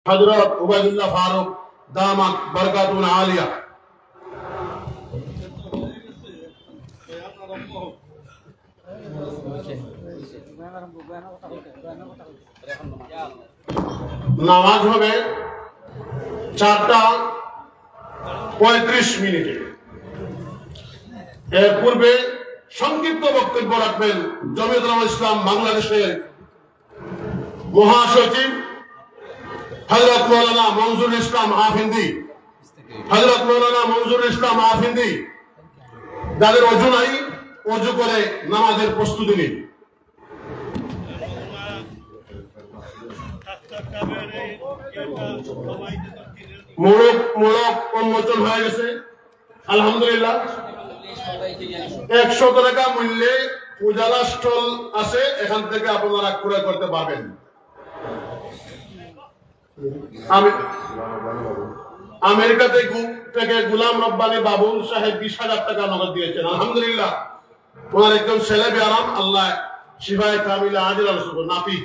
हजरत उबैदुल्लाह फारूक दामत बरकातुल आलिया। নামাজ হবে 4:35। এর পূর্বে সংক্ষিপ্ত বক্তব্য রাখবেন জমিয়তুল উলামা ইসলাম বাংলাদেশের মহাসচিব হযরত মাওলানা মনজুরুল ইসলাম আফিন্দি। হযরত মাওলানা মনজুরুল ইসলাম আফিন্দি যাদের ওযু নাই, ওযু করে নামাজের প্রস্তুতি নিন। মোড়ক উন্মোচন হয়ে গেছে আলহামদুলিল্লাহ। 100 টাকা মূল্যে উজালা স্টল আছে, এখান থেকে আপনারা ক্রয় করতে পারবেন। আমেরিকা থেকে গুলাম রব্বানী বাবুল সাহেব 20,000 টাকা নগদ দিয়েছেন আলহামদুলিল্লাহ। ওনার একদম ছেলে বেয়ারাম, আল্লাহ শিফায়ে কামিলা আজিল আল নাপি।